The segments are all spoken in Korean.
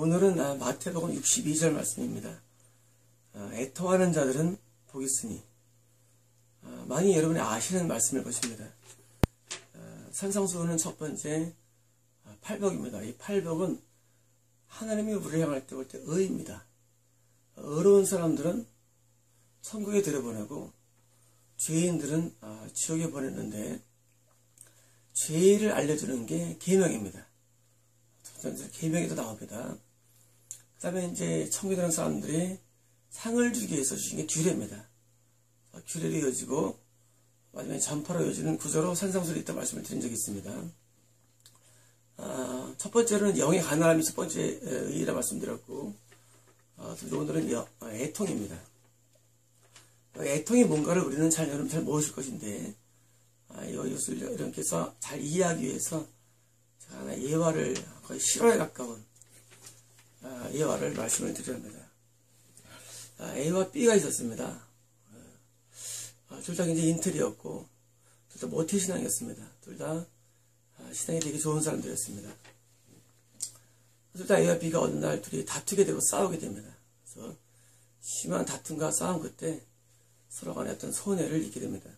오늘은 마태복음 62절 말씀입니다. 애통하는 자들은 복이 있으니. 많이 여러분이 아시는 말씀일 것입니다. 산상수훈은 첫 번째 팔복입니다. 이 팔복은 하나님이 우리를 향할 때 볼 때 의입니다. 의로운 사람들은 천국에 들여보내고 죄인들은 지옥에 보냈는데, 죄를 알려주는 게 계명입니다. 계명에도 나옵니다. 그 다음에 이제 천국에 들어간 사람들이 상을 주기 위해서 주신 게 규례입니다. 규례로 이어지고 마지막에 전파로 이어지는 구조로 산상수훈이 있다고 말씀을 드린 적이 있습니다. 첫 번째로는 영의 가난함이 첫 번째 의의라 말씀드렸고, 오늘은 애통입니다. 애통이 뭔가를 우리는 여러분 잘 모르실 것인데, 이것을 여러분께서 잘 이해하기 위해서 제가 하나 예화를 거의 실화에 가까운 예화를 말씀을 드려야 합니다. A와 B가 있었습니다. 둘 다 이제 인텔이었고, 둘 다 모태신앙이었습니다. 둘 다 신앙이 되게 좋은 사람들이었습니다. 둘 다 A와 B가 어느 날 둘이 다투게 되고 싸우게 됩니다. 그래서 심한 다툼과 싸움 끝에 서로 간에 어떤 손해를 입게 됩니다.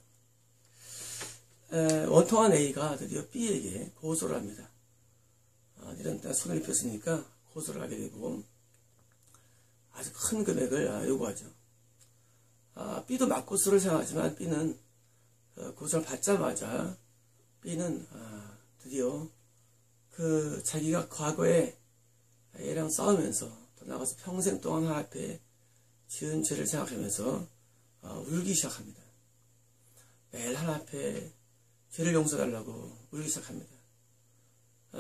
원통한 A가 드디어 B에게 고소를 합니다. 이런 손해를 입혔으니까 고소를 하게 되고 아주 큰 금액을 요구하죠. B도 맞고수를 생각하지만 B는 고소를 받자마자 B는 드디어 자기가 과거에 A랑 싸우면서 또 나가서 평생 동안 하나님 앞에 지은 죄를 생각하면서 울기 시작합니다. 매일 하나님 앞에 죄를 용서달라고 울기 시작합니다.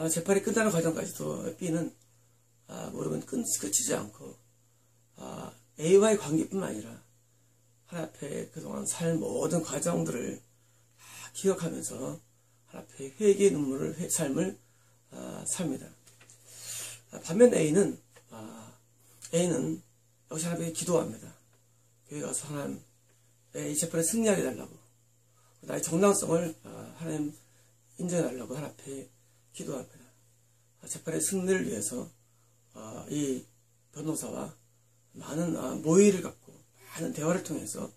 재판이 끝나는 과정까지도 B는 모르면 끝이지 않고 A와의 관계뿐만 아니라 하나님 앞에 그동안 살 모든 과정들을 다 기억하면서 하나님 앞에 회개의 삶을 삽니다. 반면 A는 역시 하나님께 기도합니다. 교회 가서 하나님 이 재판에 승리하게 해달라고, 나의 정당성을 하나님 인정해달라고 하나님 앞에 기도합니다. 재판의 승리를 위해서 이 변호사와 많은 모의를 갖고 많은 대화를 통해서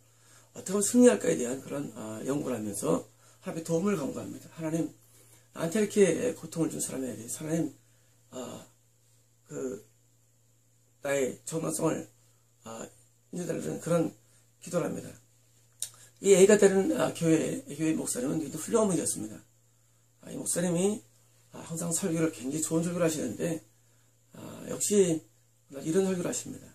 어떻게 하면 승리할까에 대한 그런 연구를 하면서 하나님의 도움을 간구합니다. 하나님, 나한테 이렇게 고통을 준 사람에 대해서 하나님 나의 정당성을 인정해달라는 그런 기도를 합니다. 이 A가 되는 교회 목사님은 굉장히 훌륭한 분이었습니다. 이 목사님이 항상 설교를 굉장히 좋은 설교를 하시는데, 역시 이런 설교를 하십니다.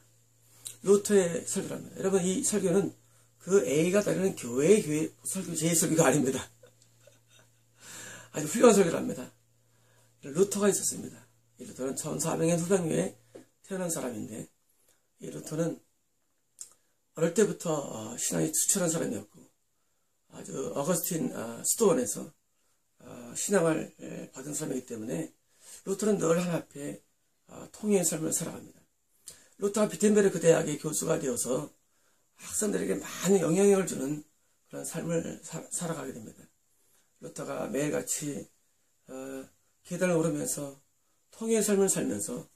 루터의 설교를 합니다. 여러분, 이 설교는 그 A가 다니는 교회 설교, 제 설교가 아닙니다. 아주 훌륭한 설교를 합니다. 루터가 있었습니다. 이 루터는 1400년 후반기에 태어난 사람인데, 이 루터는 어릴 때부터 신앙이 투철한 사람이었고, 아주 어거스틴 수도원에서 신앙을 받은 사람이기 때문에 루터는 늘 하나님 앞에 통일의 삶을 살아갑니다. 루터가 비텐베르크 대학의 교수가 되어서 학생들에게 많은 영향력을 주는 그런 삶을 살아가게 됩니다. 루터가 매일같이 계단을 오르면서 통일의 삶을 살면서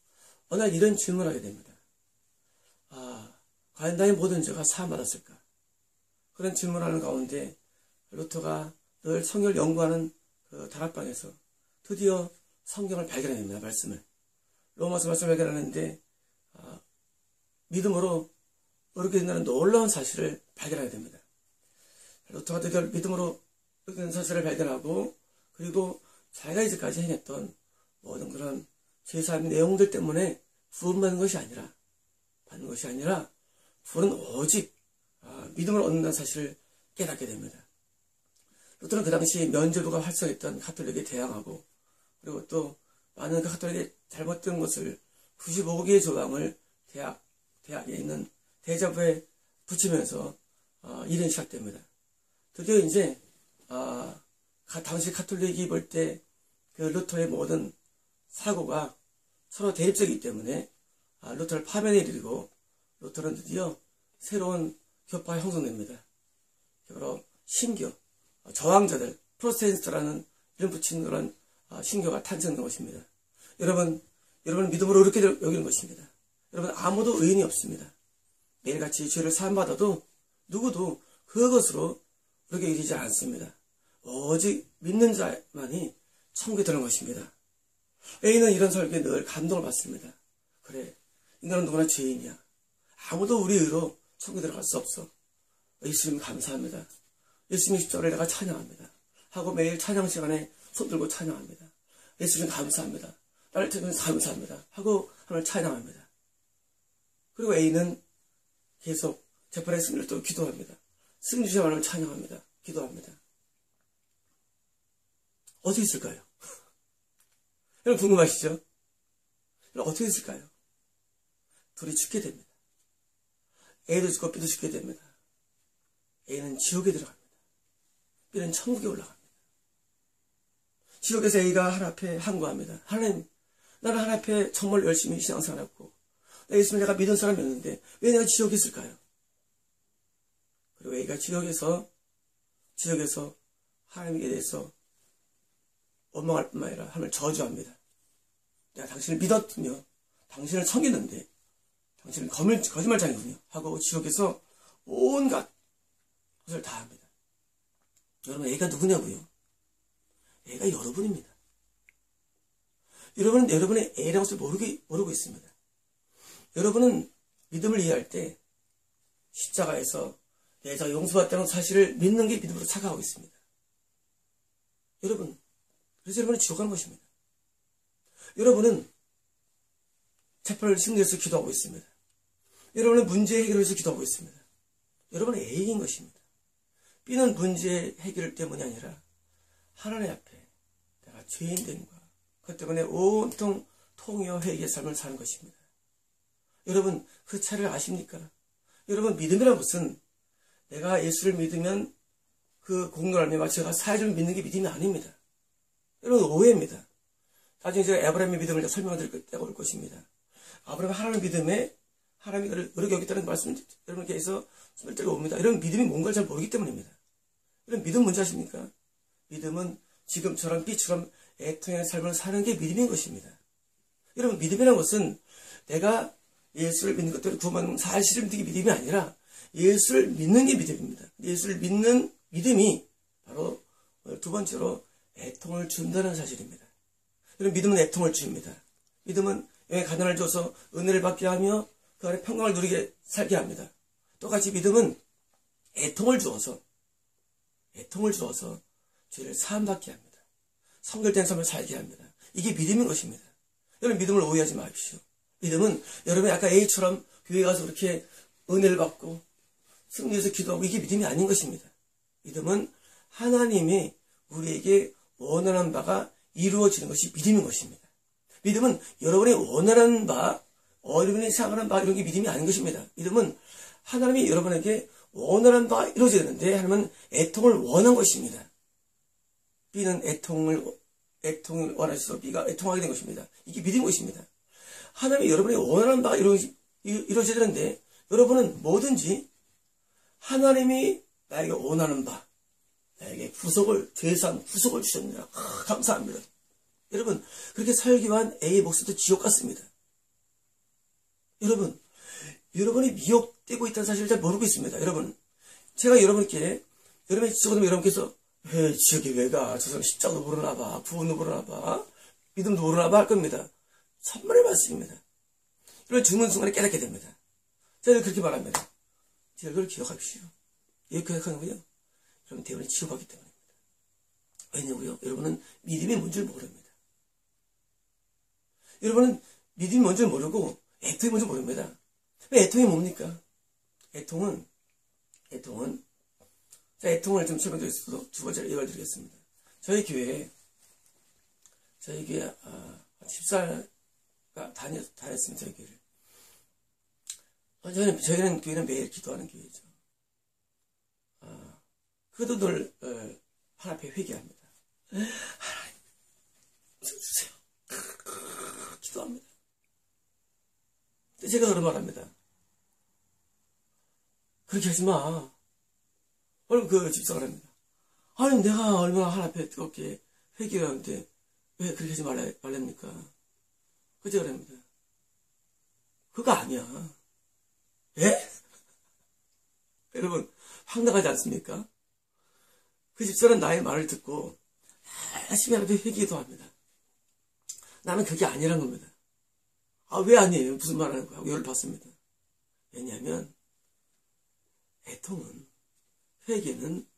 어느 날 이런 질문을 하게 됩니다. 과연 나의 모든 죄가 사함받았을까? 그런 질문하는 가운데 루터가 늘 성경을 연구하는 그 다락방에서 드디어 성경을 발견합니다. 말씀을. 로마서 말씀을 발견하는데 믿음으로 어렵게 된다는 놀라운 사실을 발견하게 됩니다. 루터가 드디어 믿음으로 어렵게 된 사실을 발견하고, 그리고 자기가 이제까지 행했던 모든 그런 제사의 내용들 때문에 구원받는 것이 아니라 구원은 오직 믿음을 얻는다는 사실을 깨닫게 됩니다. 루터는 그 당시 면죄부가 활성했던 가톨릭에 대항하고, 그리고 또 많은 그 가톨릭의 잘못된 것을 95개의 조항을 대학에 있는 대자부에 붙이면서 일은 시작됩니다. 드디어 이제 당시 가톨릭이 볼 때 그 루터의 모든 사고가 서로 대립적이기 때문에 루터를 파면에 이르고, 루터는 드디어 새로운 교파가 형성됩니다. 바로 신교, 저항자들, 프로테스탄트라는 이름 붙인 그런 신교가 탄생된 것입니다. 여러분, 여러분 믿음으로 이렇게 여기는 것입니다. 여러분 아무도 의인이 없습니다. 매일같이 죄를 사함받아도 누구도 그것으로 그렇게 이르지 않습니다. 오직 믿는 자만이 천국에 들어간 것입니다. A는 이런 설교에 늘 감동을 받습니다. 그래, 인간은 누구나 죄인이야. 아무도 우리 의로 천국에 들어갈 수 없어. 예수님 감사합니다. 예수님 십자가를 내가 찬양합니다. 하고 매일 찬양 시간에 손 들고 찬양합니다. 예수님 감사합니다. 나를 찾아주셔서 감사합니다. 하고 하나님을 찬양합니다. 그리고 A는 계속 재판의 승리를 또 기도합니다. 승리 주신 하나님을 찬양합니다. 기도합니다. 어떻게 있을까요? 여러분 궁금하시죠? 여러분 어떻게 있을까요? 둘이 죽게 됩니다. A도 죽고 B도 죽게 됩니다. A는 지옥에 들어갑니다. B는 천국에 올라갑니다. 지옥에서 A가 하나님 앞에 항거합니다. 하나님, 나는 하나님 앞에 정말 열심히 신앙생활했고 예수님을 내가 믿은 사람이었는데 왜 내가 지옥에 있을까요? 그리고 A가 지옥에서 하나님에 대해서 원망할 뿐만 아니라 하나님을 저주합니다. 내가 당신을 믿었으며 당신을 섬겼는데 당신은 거짓말장이군요 하고 지옥에서 온갖 것을 다 합니다. 여러분 A가 누구냐고요? A가 여러분입니다. 여러분은 여러분의 A라는 것을 모르고 있습니다. 여러분은 믿음을 이해할 때 십자가에서 내 죄가 용서받다는 사실을 믿는 게 믿음으로 착각하고 있습니다. 여러분, 그래서 여러분은 지옥 가는 것입니다. 여러분은 재판을 승리해서 기도하고 있습니다. 여러분은 문제 해결을 위해서 기도하고 있습니다. 여러분은 A인 것입니다. B는 문제 해결 때문이 아니라 하나님 앞에 내가 죄인됨과 그것 때문에 온통 통이어 회개의 삶을 사는 것입니다. 여러분 그 차이를 아십니까? 여러분 믿음이라는 것은 내가 예수를 믿으면 그 공로하며 제가 사회를 믿는 게 믿음이 아닙니다. 여러분 오해입니다. 나중에 제가 아브라함의 믿음을 설명해 드릴 때가 올 것입니다. 아브라함 하나님 믿음에 하나님이 그를 의롭게 여겼다는 말씀을 여러분께 해서 설명드리고 옵니다. 여러분 믿음이 뭔가를 잘 모르기 때문입니다. 여러분 믿음 뭔지 아십니까? 믿음은 지금처럼 B처럼 애통의 삶을 사는 게 믿음인 것입니다. 여러분 믿음이라는 것은 내가 예수를 믿는 것 때문에 구원받는 사실을 믿는 게 믿음이 아니라 예수를 믿는 게 믿음입니다. 예수를 믿는 믿음이 바로 두 번째로 애통을 준다는 사실입니다. 여러분 믿음은 애통을 줍니다. 믿음은 영의 가난을 줘서 은혜를 받게 하며 그 안에 평강을 누리게 살게 합니다. 똑같이 믿음은 애통을 주어서 죄를 사함받게 합니다. 성결된 삶을 살게 합니다. 이게 믿음인 것입니다. 여러분 믿음을 오해하지 마십시오. 믿음은 여러분이 아까 A처럼 교회 가서 그렇게 은혜를 받고 승리해서 기도하고 이게 믿음이 아닌 것입니다. 믿음은 하나님이 우리에게 원하는 바가 이루어지는 것이 믿음인 것입니다. 믿음은 여러분이 원하는 바, 여러분이 생각하는 바 이런 게 믿음이 아닌 것입니다. 믿음은 하나님이 여러분에게 원하는 바가 이루어져야 되는데 하나님은 애통을 원한 것입니다. B는 애통을 원하셔서 B가 애통하게 된 것입니다. 이게 믿음인 것입니다. 하나님이 여러분이 원하는 바가 이루어져야 되는데 여러분은 뭐든지 하나님이 나에게 원하는 바, 나에게 죄상 구속을 주셨느냐 감사합니다. 여러분 그렇게 살기 위한 A의 목숨도 지옥 같습니다. 여러분이 미혹되고 있다는 사실을 잘 모르고 있습니다. 여러분 제가 여러분께 여러분이 지옥에 여러분께서 왜 지옥에 왜 가? 저 사람 십자가도 모르나 봐, 구원도 모르나 봐, 믿음도 모르나 봐 할 겁니다. 천만의 말씀입니다. 여러분 죽는 순간에 깨닫게 됩니다. 제가 그렇게 말합니다. 제가 그걸 기억하십시오. 왜 기억하는군요? 여러분 대원이 지옥 가기 때문입니다. 왜냐고요? 여러분은 믿음이 뭔지를 모릅니다. 여러분은 믿음이 뭔지를 모르고 애통이 뭔지 모릅니다. 왜 애통이 뭡니까? 애통을 좀 설명드리겠습니다. 두 번째로 예를 드리겠습니다. 저희 교회에 10살가 다녔습니다. 저희 교회를. 저희는 교회는 매일 기도하는 교회죠. 그래도 늘 하나님 앞에 회개합니다. 하나님 주세요. 기도합니다. 근데 제가 그런 말합니다. 그렇게 하지 마. 얼른 그 집사가 합니다. 아니 내가 얼마나 하나님 앞에 뜨겁게 회개를 하는데 왜 그렇게 하지 말랍니까? 그죠? 그럽니다. 그거 아니야. 예? 여러분, 황당하지 않습니까? 그 집사는 나의 말을 듣고 열심히 하나도 회개도 합니다. 나는 그게 아니란 겁니다. 아, 왜 아니에요? 무슨 말 하는 거야? 하고 열을 받습니다. 왜냐하면 애통은, 회개는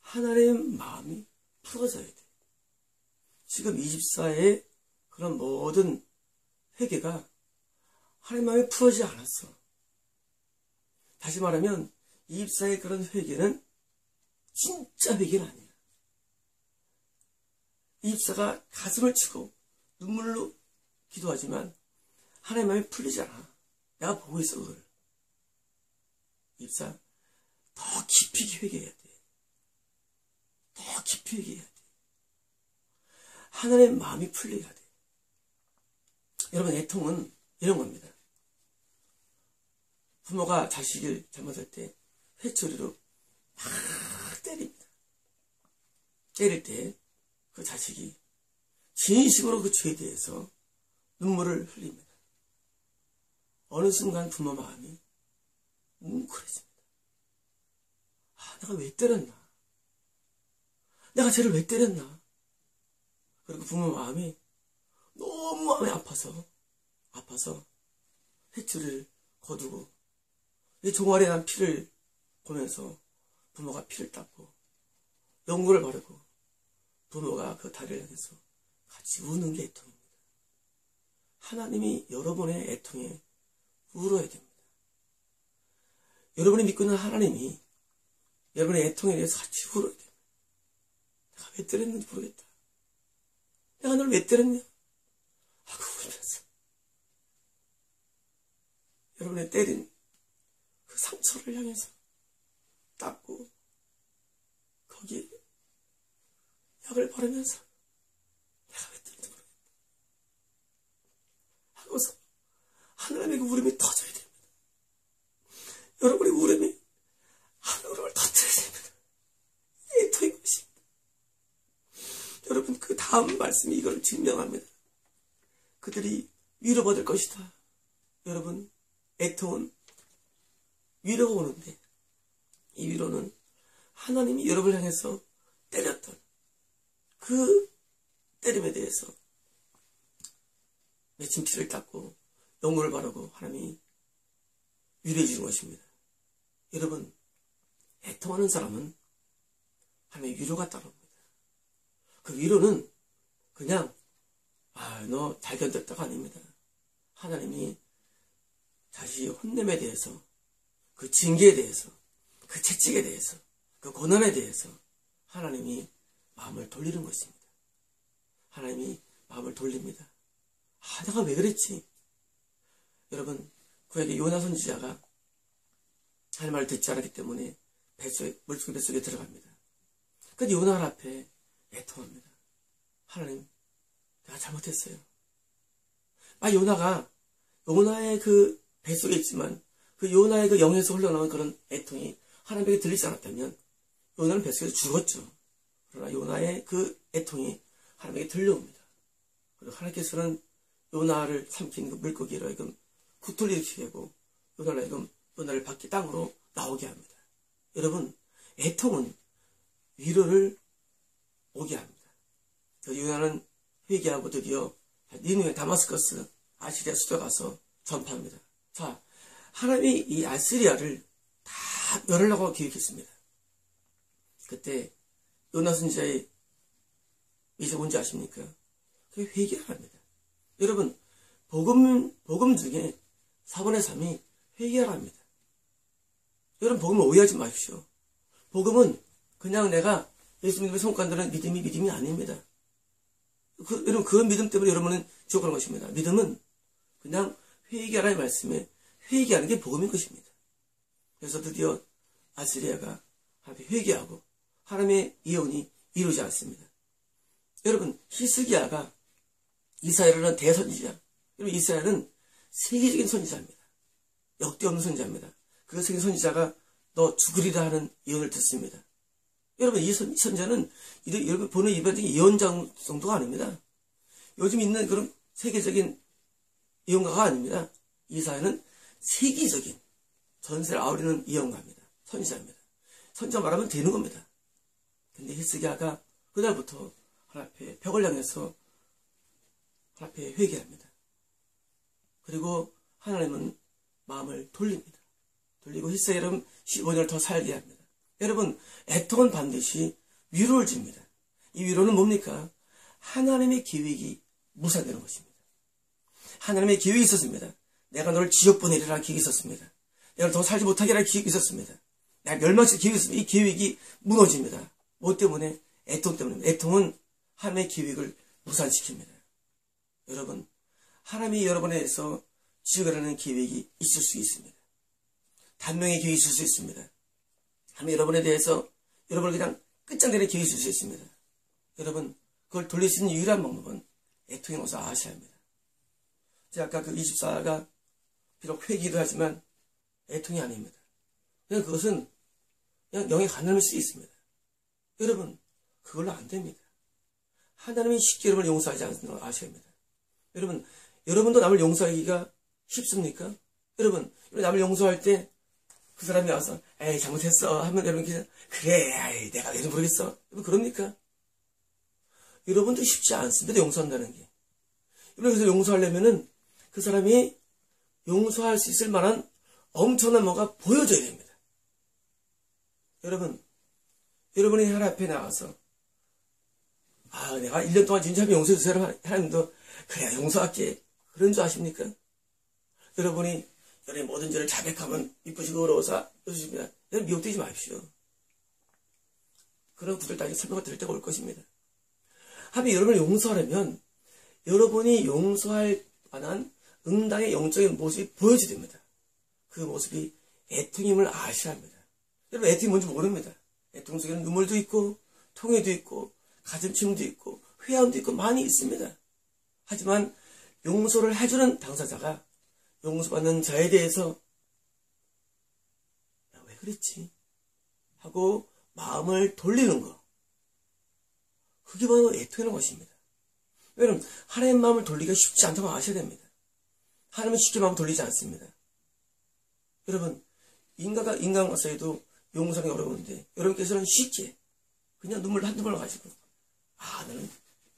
하나님의 마음이 풀어져야 돼. 지금 이 집사의 그런 모든 회개가 하나님 마음이 풀어지지 않았어. 다시 말하면 이 집사의 그런 회개는 진짜 회개는 아니야. 이 집사가 가슴을 치고 눈물로 기도하지만 하나님 마음이 풀리지 않아. 내가 보고 있어, 그걸. 이 집사 더 깊이 회개해야 돼. 더 깊이 회개해야 돼. 하나님의 마음이 풀려야 돼. 여러분, 애통은 이런 겁니다. 부모가 자식을 잘못할 때 회초리로 막 때립니다. 때릴 때 그 자식이 진심으로 그 죄에 대해서 눈물을 흘립니다. 어느 순간 부모 마음이 뭉클해집니다. 아, 내가 왜 때렸나? 내가 쟤를 왜 때렸나? 그리고 부모 마음이 너무 마음이 아파서 회초리를 거두고 이 종아리에 난 피를 보면서 부모가 피를 닦고 연고를 바르고 부모가 그 다리를 향해서 같이 우는 게 애통입니다. 하나님이 여러분의 애통에 울어야 됩니다. 여러분이 믿고 있는 하나님이 여러분의 애통에 대해서 같이 울어야 됩니다. 내가 왜 때렸는지 모르겠다. 내가 널 왜 때렸냐? 하고 울면서 여러분의 때린 그 상처를 향해서 닦고 거기에 약을 바르면서 내가 왜 때렸는지 모르겠다 하고서 하나님의 그 울음이 터져야 됩니다. 여러분의 울음이 하나님의 울음을 터뜨려야 됩니다. 애통인 것입니다. 여러분, 그 다음 말씀이 이걸 증명합니다. 그들이 위로받을 것이다. 여러분, 애통은 위로가 오는데 이 위로는 하나님이 여러분을 향해서 때렸던 그 때림에 대해서 맺힌 피를 닦고 영혼을 바르고 하나님이 위로해 주는 것입니다. 여러분, 애통하는 사람은 하나님의 위로가 따라옵니다. 그 위로는 그냥 너 잘 견뎠다가 아닙니다. 하나님이 자신의 혼냄에 대해서, 그 징계에 대해서, 그 채찍에 대해서, 그 고난에 대해서 하나님이 마음을 돌리는 것입니다. 하나님이 마음을 돌립니다. 내가 왜 그랬지? 여러분, 구약의 요나 선지자가 하나님 말을 듣지 않았기 때문에 물속의 뱃속에 들어갑니다. 근데 요나 앞에 애통합니다. 하나님, 내가 잘못했어요. 요나의 그 뱃속에 있지만 그 요나의 그 영에서 흘러나온 그런 애통이 하나님에게 들리지 않았다면 요나는 뱃속에서 죽었죠. 그러나 요나의 그 애통이 하나님에게 들려옵니다. 그리고 하나님께서는 요나를 삼킨 그 물고기로 하여금 구토를 일으키게 하고 요나를 밖에 땅으로 나오게 합니다. 여러분, 애통은 위로를 오게 합니다. 요나는 회개하고 드디어 니느웨 다마스커스 아시리아 수도 가서 전파합니다. 자, 하나님이 이 아시리아를 다 멸하려고 계획했습니다. 그때 요나 선지자의 이제 뭔지 아십니까? 그게 회개합니다. 여러분, 복음 중에 4분의 3이 회개합니다. 여러분, 복음을 오해하지 마십시오. 복음은 그냥 내가 예수 믿음의 성과한다는 믿음이 아닙니다. 여러분, 그 믿음 때문에 여러분은 지옥 가는 것입니다. 믿음은 그냥 회개하라의 말씀에 회개하는 게 복음인 것입니다. 그래서 드디어 아시리아가 하나님께 회개하고 하나님의 예언이 이루어지지 않습니다. 여러분, 히스기야가 이사야라는 대선지자. 여러분, 이사야는 세계적인 선지자입니다. 역대없는 선지자입니다. 그 세계 선지자가 너 죽으리라 하는 예언을 듣습니다. 여러분, 이 선지자는 여러분 보는 일반적인 예언자 정도가 아닙니다. 요즘 있는 그런 세계적인 이용가가 아닙니다. 이사야는 세계적인 전세를 아우르는 이용가입니다. 선지자입니다. 선지자 말하면 되는 겁니다. 근데 히스기야가 그날부터 하나님 앞에 벽을 향해서 하나님 앞에 회개합니다. 그리고 하나님은 마음을 돌립니다. 돌리고 히스기야는 15년을 더 살게 합니다. 여러분, 애통은 반드시 위로를 줍니다. 이 위로는 뭡니까? 하나님의 계획이 무산되는 것입니다. 하나님의 계획이 있었습니다. 내가 너를 지옥 보내리라 계획이 있었습니다. 내가 더 살지 못하게 하라 계획이 있었습니다. 내가 멸망시킬 계획이 있었습니다. 이 계획이 무너집니다. 뭐 때문에? 애통 때문입니다. 애통은 하나님의 계획을 무산시킵니다. 여러분, 하나님이 여러분에 대해서 지옥이라는 계획이 있을 수 있습니다. 단명의 계획이 있을 수 있습니다. 하나님이 여러분에 대해서 여러분을 그냥 끝장내는 계획이 있을 수 있습니다. 여러분, 그걸 돌릴 수 있는 유일한 방법은 애통의 것을 아셔야 합니다. 제가 아까 그 24가 비록 회기도 하지만 애통이 아닙니다. 그냥 그것은 그냥 영의 간음일 수 있습니다. 여러분, 그걸로 안 됩니다. 하나님이 쉽게 여러분을 용서하지 않는 걸 아셔야 합니다. 여러분, 여러분도 남을 용서하기가 쉽습니까? 여러분, 남을 용서할 때 그 사람이 와서 에이 잘못했어 하면 여러분 그래 에이, 내가 왜도 모르겠어. 여러분 그럽니까? 여러분도 쉽지 않습니다. 용서한다는 게. 여러분 그래서 용서하려면은 그 사람이 용서할 수 있을 만한 엄청난 뭐가 보여줘야 됩니다. 여러분, 여러분이 하나님 앞에 나와서 내가 1년 동안 진짜 용서해 주세요. 하나님도 그래 용서할게. 그런 줄 아십니까? 여러분이 여러분의 모든 죄를 자백하면 이쁘시고 어려워서 해주십니다. 여러분 미혹되지 마십시오. 그런 구절 따위 설명을 드릴 때가 올 것입니다. 하면 여러분을 용서하려면 여러분이 용서할 만한 응당의 영적인 모습이 보여줘야 됩니다. 그 모습이 애통임을 아셔야 합니다. 여러분 애통이 뭔지 모릅니다. 애통 속에는 눈물도 있고 통해도 있고 가슴침도 있고 회함도 있고 많이 있습니다. 하지만 용서를 해주는 당사자가 용서받는 자에 대해서 왜 그랬지? 하고 마음을 돌리는 거. 그게 바로 애통이라는 것입니다. 여러분, 하나님 마음을 돌리기가 쉽지 않다고 아셔야 됩니다. 하나님은 쉽게 마음을 돌리지 않습니다. 여러분, 인간과 사이도 용서하기 어려운데 여러분께서는 쉽게 그냥 눈물 한 눈물 가지고 나는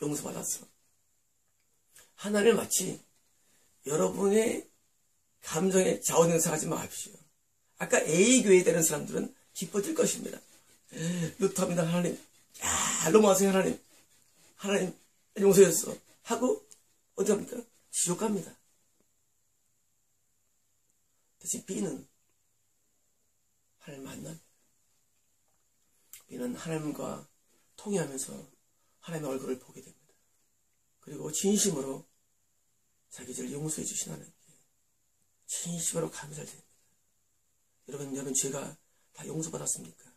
용서받았어. 하나님을 마치 여러분의 감정에 좌우행사하지 마십시오. 아까 A교회에 되는 사람들은 기뻐질 것입니다. 루터입니다. 하나님. 넘어가세요. 하나님 용서했어. 하고 어디 갑니까? 지옥 갑니다. 대신 B는 하나님 만납니다. B는 하나님과 통회하면서 하나님의 얼굴을 보게 됩니다. 그리고 진심으로 자기 죄를 용서해 주신 하나님께 진심으로 감사를 드립니다. 여러분 죄가 다 용서받았습니까?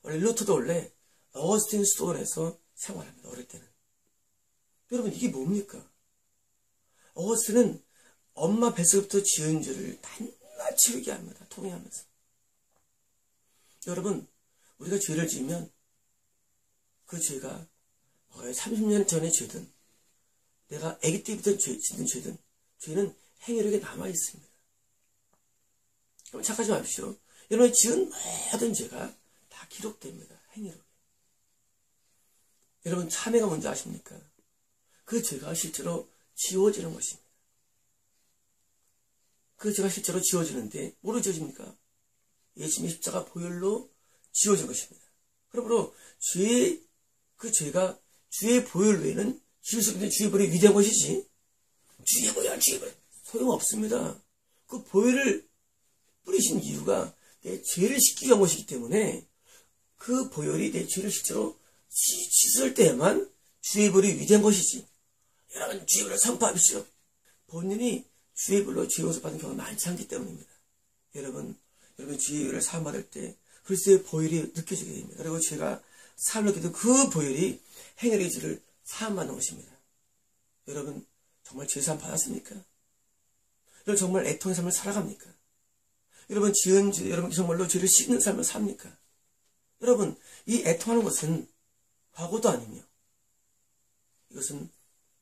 원래 루터도 원래 어거스틴 스톤에서 생활합니다. 어릴 때는. 여러분 이게 뭡니까? 어거스틴은 엄마 뱃속부터 지은 죄를 낱낱이 회개합니다. 통회하면서. 여러분 우리가 죄를 지으면 그 죄가 30년 전의 죄든 내가 아기 때부터 짓는 죄든 죄는 행위력에 남아있습니다. 여러분 착하지 마십시오. 여러분이 지은 모든 죄가 다 기록됩니다. 행위력에. 여러분 참회가 뭔지 아십니까? 그 죄가 실제로 지워지는 것입니다. 그 죄가 실제로 지워지는데 뭐로 지워집니까? 예수님의 십자가 보혈로 지워진 것입니다. 그러므로 그 죄가 주의 보혈 외에는 지을 수 없는 주의 보혈이 위대한 것이지 주의 보혈 소용없습니다. 그 보혈을 뿌리신 이유가 내 죄를 씻기 위한 것이기 때문에 그 보혈이 내 죄를 실제로 씻을 때에만 주의 보혈이 위대한 것이지. 여러분 주의 보혈을 선포하십시오. 본인이 주의 보혈로 죄 용서받는 경우가 많지 않기 때문입니다. 여러분 주의 보혈을 사함받을 때 그리스도의 보혈이 느껴지게 됩니다. 그리고 제가 삶을 느끼던 그 보혈이 행위의 죄를 사함받는 것입니다. 여러분 정말 죄 사함 받았습니까? 여러분 정말 애통의 삶을 살아갑니까? 여러분 지은 죄, 여러분 정말로 죄를 씻는 삶을 삽니까? 여러분 이 애통하는 것은 과거도 아니며 이것은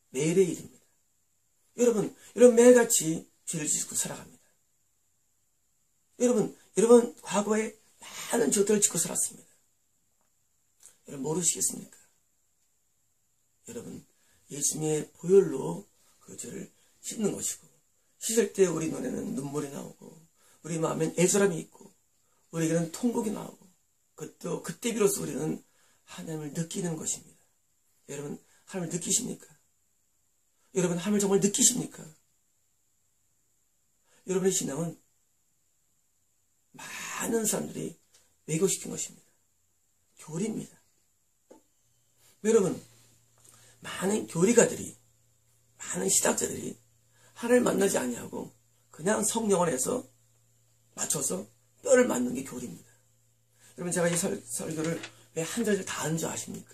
매일의 일입니다. 여러분 매일같이 죄를 짓고 살아갑니다. 여러분 과거에 많은 죄들을 짓고 살았습니다. 여러분 모르시겠습니까? 여러분 예수님의 보혈로 그 죄를 씻는 것이고, 씻을 때 우리 눈에는 눈물이 나오고, 우리 마음엔 애절함이 있고, 우리에게는 통곡이 나오고, 그때 비로소 우리는 하나님을 느끼는 것입니다. 여러분 하나님을 느끼십니까? 여러분 하나님을 정말 느끼십니까? 여러분의 신앙은 많은 사람들이 왜곡시킨 것입니다. 교리입니다. 여러분 많은 교리가들이, 많은 시작자들이 하나님을 만나지 아니하고 그냥 성령원에서 맞춰서 뼈를 맞는 게 교리입니다. 여러분 제가 이 설교를 왜 한 절을 다 하는 줄 아십니까?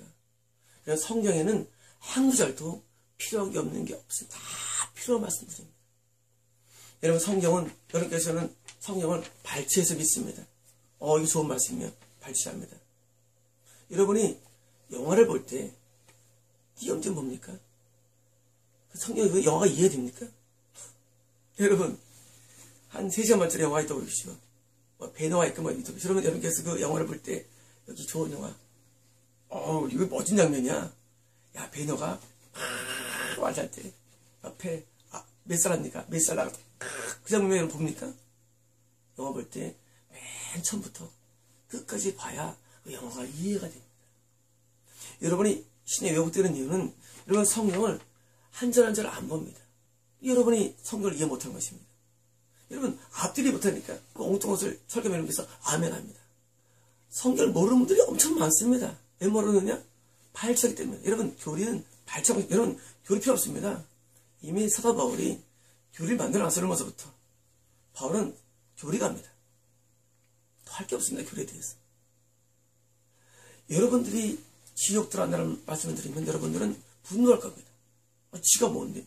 성경에는 한 구절도 필요한 게 없는 게 없습니다. 다 필요한 말씀드립니다. 여러분 여러분께서는 성경을 발췌해서 믿습니다. 이거 좋은 말씀이면 발췌합니다. 여러분이 영화를 볼 때 띄엄띄엄 뭡니까? 성경이 영화가 이해됩니까? 여러분 한 3시간 만짜리 영화 있다고 그러시죠. 배너와 있고 여러분 여러분께서 그 영화를 볼 때 여기 좋은 영화, 이거 멋진 장면이야. 야, 배너가 말할 때 옆에 몇 살 합니까? 몇 살 나가 그 장면 여러분 봅니까? 영화 볼 때 맨 처음부터 끝까지 봐야 그 영화가 이해가 됩니다. 여러분이 신에 왜곡되는 이유는 여러분 성경을 한 절 한 절 안 봅니다. 여러분이 성경을 이해 못하는 것입니다. 여러분 앞뒤를 못하니까 그 엉뚱한 것을 설교하면서 아멘합니다. 성경을 모르는 분들이 엄청 많습니다. 왜 모르느냐? 발차기 때문에. 여러분 교리는 발차기, 여러분 교리 필요 없습니다. 이미 사도 바울이 교리를 만들어놨어요. 로마서부터. 바울은 교리가입니다. 더 할 게 없습니다. 교리에 대해서. 여러분들이 지옥 들어간다는 말씀을 드리면 여러분들은 분노할 겁니다. 지가 뭔데?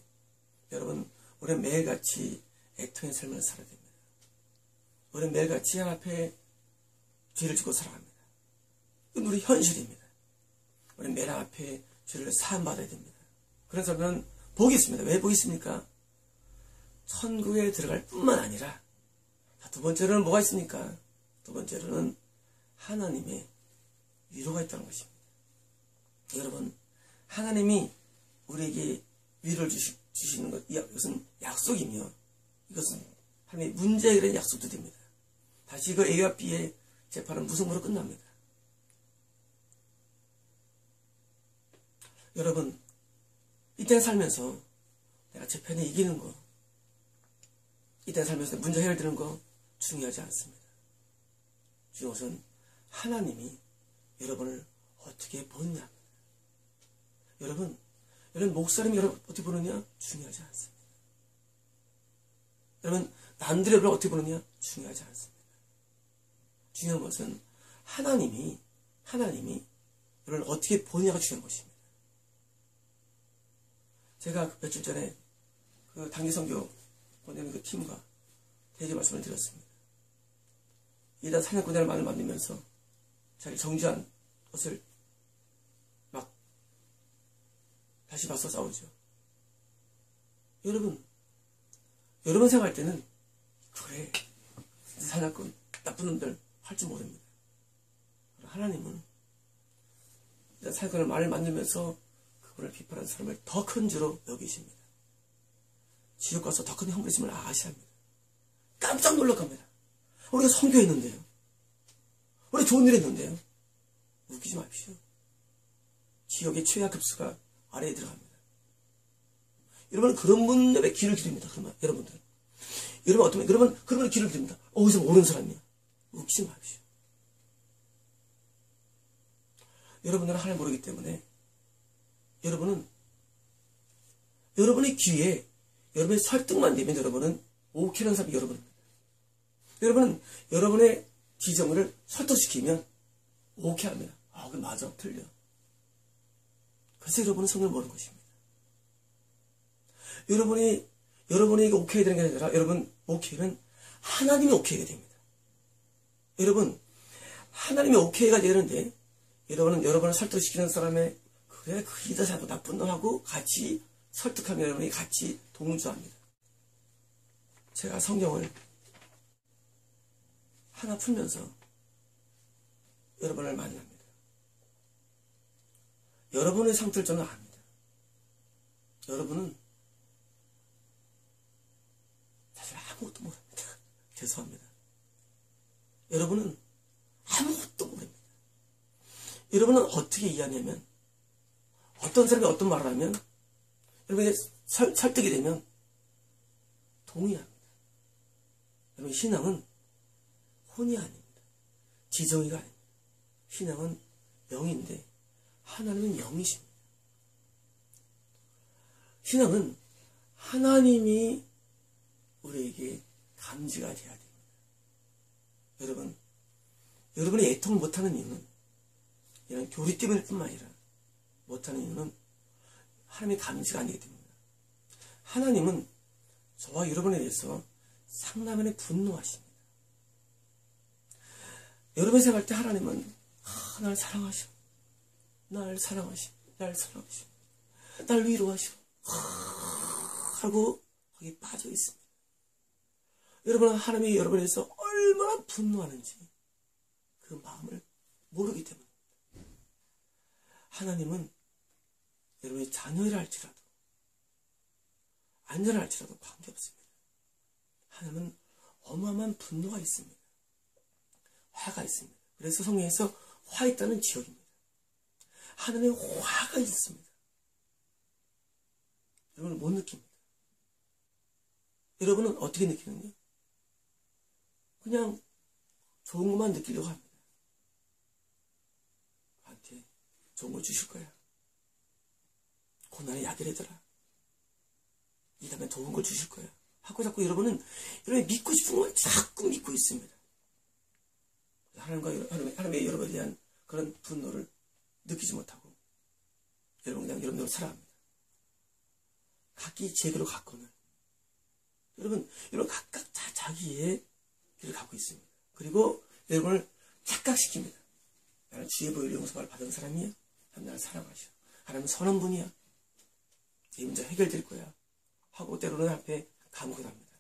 여러분 우리는 매일같이 애통의 삶을 살아야 됩니다. 우리는 매일같이 하나님 앞에 죄를 짓고 살아갑니다. 이건 우리 현실입니다. 우리는 매일 앞에 죄를 사함받아야 됩니다. 그래서 저는 복이 있습니다. 왜 복이 있습니까? 천국에 들어갈 뿐만 아니라 두 번째로는 뭐가 있습니까? 두 번째로는 하나님의 위로가 있다는 것입니다. 여러분 하나님이 우리에게 위로를 주시는 것, 이것은 약속이며 이것은 하나님의 문제 해결의 약속도 됩니다. 다시 그 A와 B의 재판은 무승부로 끝납니다. 여러분 이때 살면서 내가 재판에 이기는 거, 이때 살면서 문제 해결되는 거 중요하지 않습니다. 중요한 것은 하나님이 여러분을 어떻게 보느냐. 여러분 목사님이 여러분 어떻게 보느냐 중요하지 않습니다. 여러분 남들이 여러분을 어떻게 보느냐 중요하지 않습니다. 중요한 것은 하나님이 여러분을 어떻게 보느냐가 중요한 것입니다. 제가 며칠 전에 그 단기선교 보내는 그 팀과 대개 말씀을 드렸습니다. 이단 사냥꾼들의 말을 만들면서 자기 정지한 것을 막 다시 맞서 싸우죠. 여러분 생각할 때는 그래 사냥꾼 나쁜 놈들 할 줄 모릅니다. 하나님은 이단 사냥꾼의 말을 만들면서 그분을 비판하는 사람을 더 큰 죄로 여기십니다. 지옥 가서 더 큰 형벌 있음을 아시합니다. 깜짝 놀랄겁니다. 우리가 선교했는데요. 우리 좋은 일 했는데요. 웃기지 마십시오. 지옥의 최하 급수가 아래에 들어갑니다. 여러분은 그런 분들의 길을 기릅니다. 그러면 여러분들. 여러분 어떤 그러면 그런 길을 기릅니다. 어디서 모르는 사람이야. 웃기지 마십시오. 여러분들은 하나님 모르기 때문에 여러분의 귀에 여러분의 설득만 되면 여러분은 오케이라는 사람이 여러분입니다. 여러분은 여러분의 지정을 설득시키면 오케이 합니다. 그게 맞아, 틀려. 그래서 여러분은 성경을 모르는 것입니다. 여러분이 오케이 되는 게 아니라 여러분 오케이는 하나님이 오케이가 됩니다. 여러분 하나님이 오케이가 되는데 여러분은 여러분을 설득시키는 사람의 그래 그 이다사도 나쁜 놈하고 같이 설득하며 여러분이 같이 동조합니다. 제가 성경을 하나 풀면서 여러분을 만납니다. 여러분의 상태를 저는 압니다. 여러분은 사실 아무것도 모릅니다. 죄송합니다. 여러분은 아무것도 모릅니다. 여러분은 어떻게 이해하냐면, 어떤 사람이 어떤 말을 하면 여러분에게 설득이 되면 동의합니다. 여러분, 신앙은 혼이 아닙니다. 지정이가 아닙니다. 신앙은 영인데 하나님은 영이십니다. 신앙은 하나님이 우리에게 감지가 돼야 됩니다. 여러분, 여러분이 애통을 못하는 이유는 이런 교리 때문일 뿐만 아니라 못하는 이유는 하나님의 감지가 아니기 때문입니다. 하나님은 저와 여러분에 대해서 상당히 분노하십니다. 여러분이 생각할 때 하나님은 날 사랑하시오, 날 사랑하시오, 날 사랑하시오, 날 위로하시오 하고 거기 빠져 있습니다. 여러분은 하나님이 여러분에 대해서 얼마나 분노하는지 그 마음을 모르기 때문입니다. 하나님은 여러분의 자녀이라 할지라도 안전을 할지라도 관계없습니다. 하나님은 어마어마한 분노가 있습니다. 화가 있습니다. 그래서 성경에서 화 있다는 지역입니다. 하나님의 화가 있습니다. 여러분은 못 느낍니다. 여러분은 어떻게 느끼는가요? 그냥 좋은 것만 느끼려고 합니다. 나한테 좋은 걸 주실 거야. 고난의 약이라더라. 이 다음에 좋은 걸 주실 거야. 하고 자꾸 여러분이 믿고 싶은 걸 자꾸 믿고 있습니다. 하나님의 여러분에 대한 그런 분노를 느끼지 못하고 여러분 그냥 여러분대로 살아갑니다. 각기 제 길로 갔거늘. 여러분 각각 다 자기의 길을 갖고 있습니다. 그리고 여러분을 착각시킵니다. 나는 주의 보혈 용서를 받은 사람이야. 하나님 나를 사랑하셔. 하나님은 선한 분이야. 이 문제 해결될 거야. 하고 때로는 앞에 감옥을 합니다.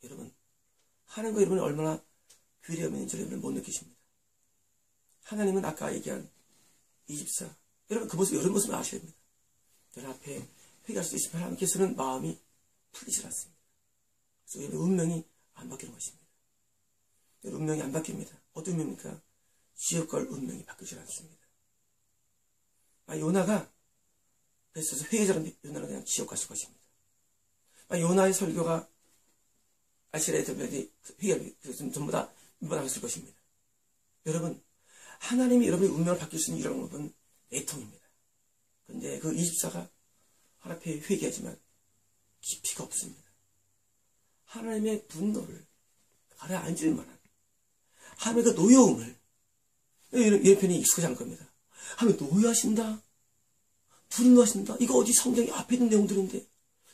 여러분, 하나님과 여러분이 얼마나 귀리함이 있는지 여러분은 못 느끼십니다. 하나님은 아까 얘기한 이집사, 여러분 그 모습, 여러분 모습을 아셔야 됩니다. 여러분 앞에 회개할 수 있으면 하나님께서는 마음이 풀리질 않습니다. 그래서 여러분 운명이 안 바뀌는 것입니다. 여러분 운명이 안 바뀝니다. 어떤 운명입니까? 지옥과 운명이 바뀌질 않습니다. 요나가 그래서 회개자는 요나는 그냥 지옥 갔을 것입니다. 요나의 설교가 아시리아 애들이 회개를 전부 다 민반하셨을 것입니다. 여러분, 하나님이 여러분의 운명을 바뀔 수 있는 이런 법은 애통입니다. 그런데 그 이집사가 하나님 앞에 회개하지만 깊이가 없습니다. 하나님의 분노를 가라앉을 만한 하나님의 그 노여움을 이런 편이 익숙하지 않을 겁니다. 하나님 노여하신다, 분노하신다. 이거 어디 성경에 앞에 있는 내용들인데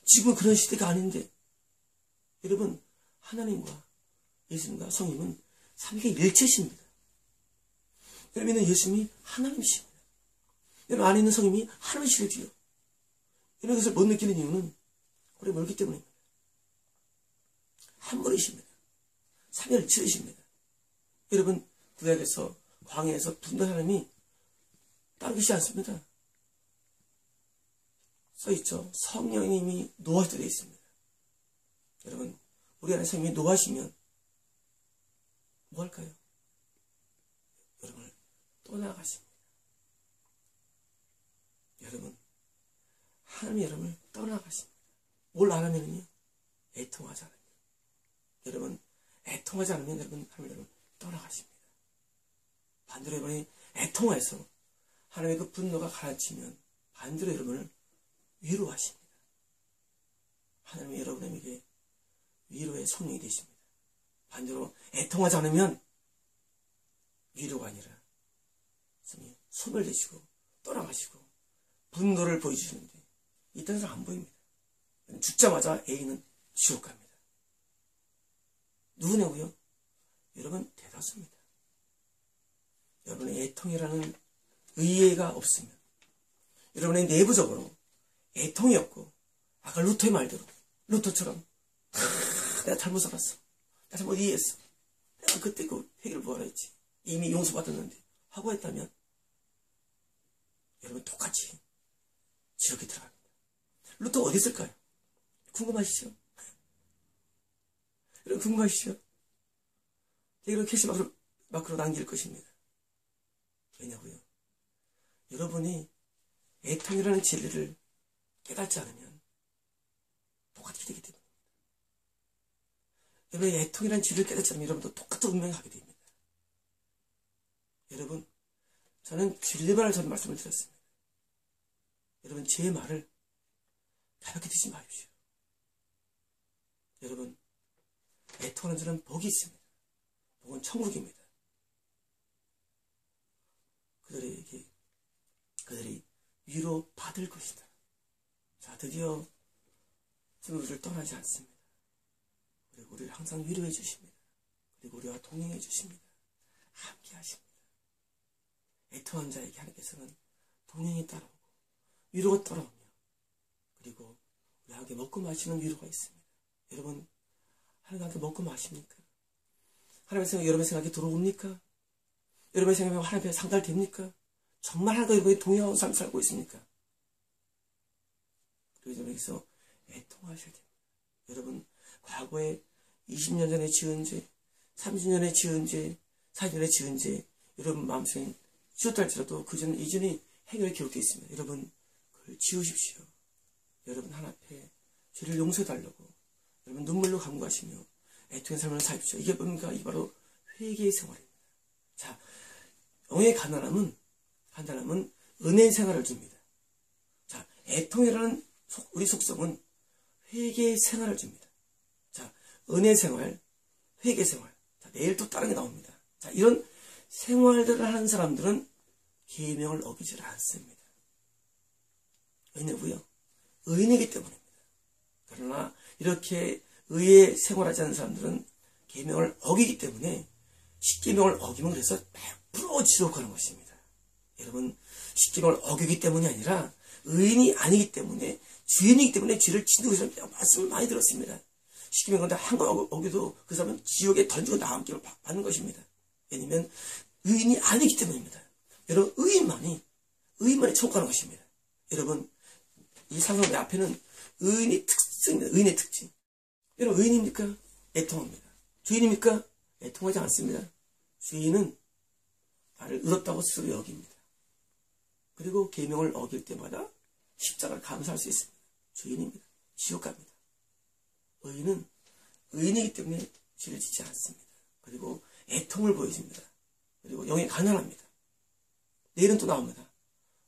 지금은 그런 시대가 아닌데. 여러분, 하나님과 예수님과 성령은 삼위가 일체십니다. 여러분은 예수님이 하나님이십니다. 여러분 안에 있는 성령이 하나님이시거든요. 이런 것을 못 느끼는 이유는 오래 멀기 때문입니다. 한 분이십니다. 삼위일체이십니다. 여러분 구약에서 광야에서 분노한 하나님이 따로 계시지 않습니다. 써있죠. 성령님이 노하시게 되어 있습니다. 여러분 우리 안에 성령이 노하시면 뭐 할까요? 여러분을 떠나가십니다. 여러분 하나님이 여러분을 떠나가십니다. 뭘 안 하면요? 애통하지 않아요. 여러분 애통하지 않으면 여러분 하나님을 떠나가십니다. 반대로 여러분이 애통해서 하나님의 그 분노가 가라앉히면 반대로 여러분을 위로하십니다. 하나님이 여러분에게 위로의 성령이 되십니다. 반대로 애통하지 않으면 위로가 아니라 소멸되시고 떠나가시고 분노를 보여주시는데 이 땅에서 안 보입니다. 죽자마자 A는 지옥 갑니다. 누구냐고요? 여러분 대다수입니다. 여러분의 애통이라는 의의가 없으면 여러분의 내부적으로 애통이었고, 아까 루터의 말대로, 루터처럼, 내가 잘못 살았어. 내가 잘못 이해했어. 내가 그때 그 회개를 뭐하라 했지. 이미 용서받았는데. 하고 했다면, 여러분 똑같이 지옥에 들어갑니다. 루터 어디 있을까요? 궁금하시죠? 여러분 궁금하시죠? 이런 캐시 마크로 남길 것입니다. 왜냐고요? 여러분이 애통이라는 진리를 깨닫지 않으면 똑같이 되게 됩니다. 여러분이 애통이라는 진리를 깨닫지 않으면 여러분도 똑같은 운명을 하게 됩니다. 여러분, 저는 진리만을 저는 말씀을 드렸습니다. 여러분, 제 말을 가볍게 듣지 마십시오. 여러분, 애통하는 자는 복이 있습니다. 복은 천국입니다. 그들이 위로 받을 것이다. 자, 드디어 우리를 떠나지 않습니다. 그리고 우리를 항상 위로해 주십니다. 그리고 우리와 동행해 주십니다. 함께 하십니다. 애통한 자에게 하나님께서는 동행이 따라오고 위로가 따라오며 그리고 우리 함께 먹고 마시는 위로가 있습니다. 여러분, 하나님과 함께 먹고 마십니까? 하나님의 생각, 여러분의 생각이 들어옵니까? 여러분의 생각이 하나님 앞에 상달됩니까? 정말 하나님과 여러분이 동행하는 삶을 살고 있습니까? 그리고 여러분께서 애통하셔야 됩니다. 여러분, 과거에 20년 전에 지은 죄, 30년에 지은 죄, 40년에 지은 죄, 여러분 마음속에 지었다 할지라도 그전 이전에 행위가 기록되어 있습니다. 여러분, 그걸 지우십시오. 여러분 하나 앞에 죄를 용서해달라고 여러분 눈물로 간구하시며 애통의 삶을 사십시오. 이게 뭡니까? 이게 바로 회개의 생활입니다. 자, 영의 가난함은 은혜의 생활을 줍니다. 자, 애통이라는 우리 속성은 회개의 생활을 줍니다. 자, 은혜 생활, 회개 생활. 자, 내일 또 다른 게 나옵니다. 자, 이런 생활들을 하는 사람들은 계명을 어기질 않습니다. 왜냐고요? 의인이기 때문입니다. 그러나 이렇게 의에 생활하지 않는 사람들은 계명을 어기기 때문에 십계명을 어기면 그래서 100% 지옥 가는 것입니다. 여러분, 십계명을 어기기 때문이 아니라 의인이 아니기 때문에 주인이기 때문에 죄를 짓는 것이라는 말씀을 많이 들었습니다. 십계명을 한 번 어겨도 그 사람은 지옥에 던지고 나감기 받는 것입니다. 왜냐하면 의인이 아니기 때문입니다. 여러분, 의인만이 천국 가는 것입니다. 여러분, 이 상상의 앞에는 의인의 특징입니다. 의인의 특징. 여러분, 의인입니까? 애통합니다. 주인입니까? 애통하지 않습니다. 주인은 나를 의롭다고 스스로 여깁니다. 그리고 계명을 어길 때마다 십자가를 감수할 수 있습니다. 주인입니다. 지옥 갑니다. 의인은 의인이기 때문에 죄를 짓지 않습니다. 그리고 애통을 보여줍니다. 그리고 영에 가난합니다. 내일은 또 나옵니다.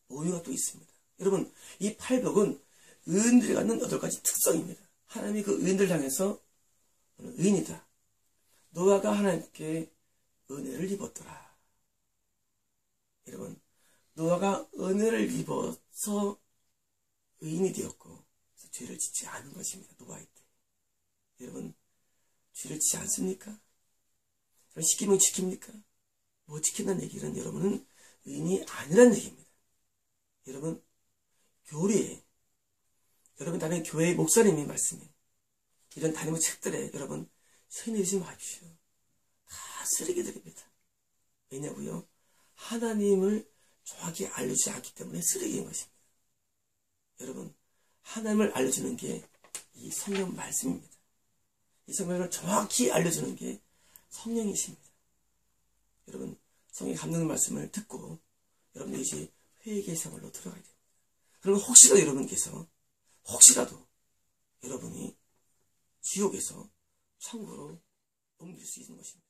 오류가 또 있습니다. 여러분, 이 팔복은 의인들이 갖는 8가지 특성입니다. 하나님이 그 의인들 향해서 너는 의인이다. 노아가 하나님께 은혜를 입었더라. 여러분, 노아가 은혜를 입어서 의인이 되었고 죄를 짓지 않은 것입니다. 노아의 때. 여러분, 죄를 짓지 않습니까? 십계명 지킵니까? 못 지킨다는 얘기는 여러분은 의인이 아니라는 얘기입니다. 여러분, 교리에 여러분 다른 교회의 목사님이 말씀해 이런 다니는 책들에 여러분 서인해주지 마십시오. 다 쓰레기들입니다. 왜냐고요? 하나님을 정확히 알려주지 않기 때문에 쓰레기인 것입니다. 여러분, 하나님을 알려주는 게 이 성경 말씀입니다. 이 성경을 정확히 알려주는 게 성령이십니다. 여러분, 성령의 감동의 말씀을 듣고 여러분들이 이제 회개의 생활로 들어가야 됩니다. 그러면 혹시라도 여러분이 지옥에서 천국으로 옮길 수 있는 것입니다.